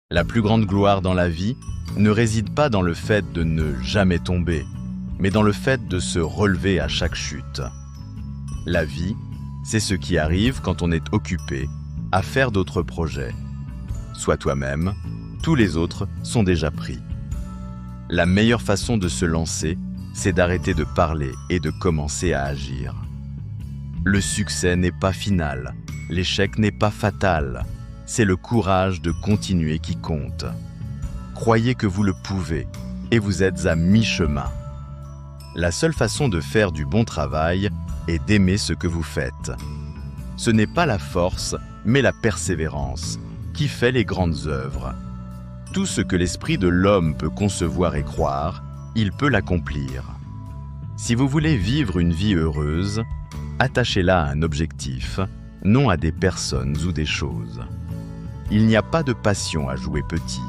La plus grande gloire dans la vie ne réside pas dans le fait de ne jamais tomber, mais dans le fait de se relever à chaque chute. La vie, c'est ce qui arrive quand on est occupé à faire d'autres projets. Sois toi-même, tous les autres sont déjà pris. La meilleure façon de se lancer, c'est d'arrêter de parler et de commencer à agir. Le succès n'est pas final, l'échec n'est pas fatal, c'est le courage de continuer qui compte. Croyez que vous le pouvez et vous êtes à mi-chemin. La seule façon de faire du bon travail est d'aimer ce que vous faites. Ce n'est pas la force, mais la persévérance qui fait les grandes œuvres. Tout ce que l'esprit de l'homme peut concevoir et croire, il peut l'accomplir. Si vous voulez vivre une vie heureuse, attachez-la à un objectif, non à des personnes ou des choses. Il n'y a pas de passion à jouer petit,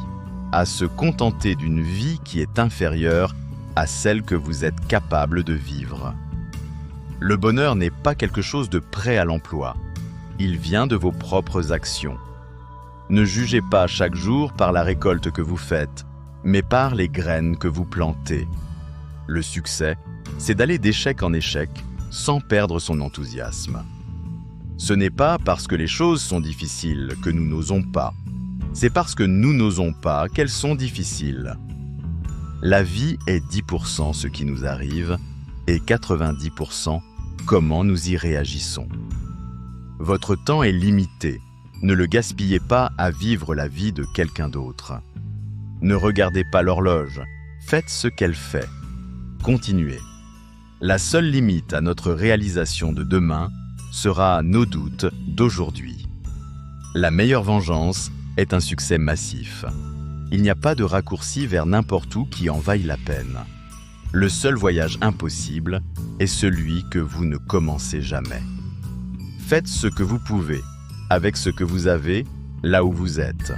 à se contenter d'une vie qui est inférieure à celle que vous êtes capable de vivre. Le bonheur n'est pas quelque chose de prêt à l'emploi, il vient de vos propres actions. Ne jugez pas chaque jour par la récolte que vous faites, mais par les graines que vous plantez. Le succès, c'est d'aller d'échec en échec sans perdre son enthousiasme. Ce n'est pas parce que les choses sont difficiles que nous n'osons pas, c'est parce que nous n'osons pas qu'elles sont difficiles. La vie est 10% ce qui nous arrive et 90% comment nous y réagissons. Votre temps est limité. Ne le gaspillez pas à vivre la vie de quelqu'un d'autre. Ne regardez pas l'horloge, faites ce qu'elle fait. Continuez. La seule limite à notre réalisation de demain sera nos doutes d'aujourd'hui. La meilleure vengeance est un succès massif. Il n'y a pas de raccourci vers n'importe où qui en vaille la peine. Le seul voyage impossible est celui que vous ne commencez jamais. Faites ce que vous pouvez, avec ce que vous avez, là où vous êtes.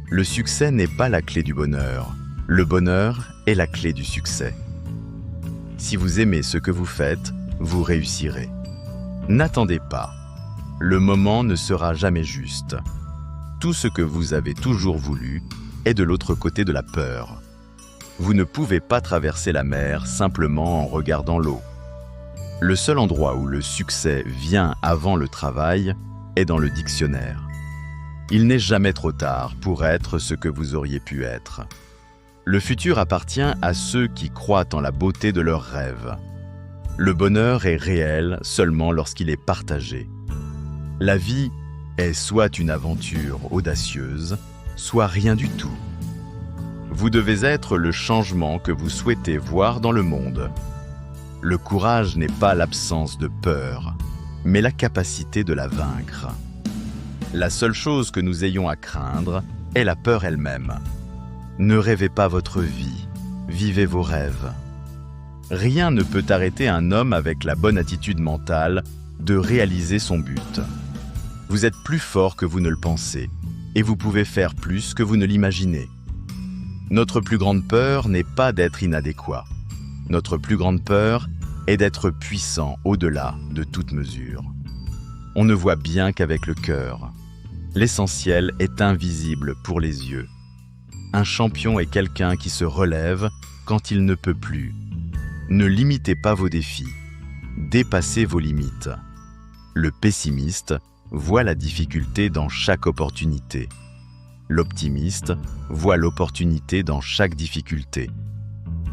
Le succès n'est pas la clé du bonheur. Le bonheur est la clé du succès. Si vous aimez ce que vous faites, vous réussirez. N'attendez pas. Le moment ne sera jamais juste. Tout ce que vous avez toujours voulu est de l'autre côté de la peur. Vous ne pouvez pas traverser la mer simplement en regardant l'eau. Le seul endroit où le succès vient avant le travail est dans le dictionnaire. Il n'est jamais trop tard pour être ce que vous auriez pu être. Le futur appartient à ceux qui croient en la beauté de leurs rêves. Le bonheur est réel seulement lorsqu'il est partagé. La vie est soit une aventure audacieuse, soit rien du tout. Vous devez être le changement que vous souhaitez voir dans le monde. Le courage n'est pas l'absence de peur, mais la capacité de la vaincre. La seule chose que nous ayons à craindre est la peur elle-même. Ne rêvez pas votre vie, vivez vos rêves. Rien ne peut arrêter un homme avec la bonne attitude mentale de réaliser son but. Vous êtes plus fort que vous ne le pensez, et vous pouvez faire plus que vous ne l'imaginez. Notre plus grande peur n'est pas d'être inadéquat. Notre plus grande peur est d'être puissant au-delà de toute mesure. On ne voit bien qu'avec le cœur. L'essentiel est invisible pour les yeux. Un champion est quelqu'un qui se relève quand il ne peut plus. Ne limitez pas vos défis. Dépassez vos limites. Le pessimiste voit la difficulté dans chaque opportunité. L'optimiste voit l'opportunité dans chaque difficulté.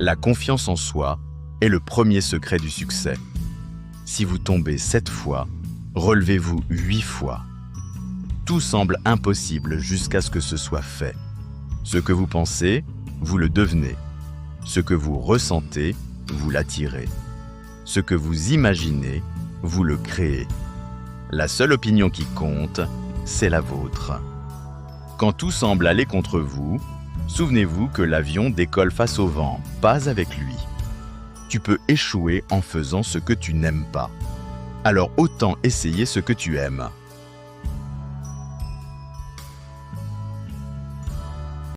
La confiance en soi est le premier secret du succès. Si vous tombez 7 fois, relevez-vous 8 fois. Tout semble impossible jusqu'à ce que ce soit fait. Ce que vous pensez, vous le devenez. Ce que vous ressentez, vous l'attirez. Ce que vous imaginez, vous le créez. La seule opinion qui compte, c'est la vôtre. Quand tout semble aller contre vous, souvenez-vous que l'avion décolle face au vent, pas avec lui. Tu peux échouer en faisant ce que tu n'aimes pas. Alors autant essayer ce que tu aimes.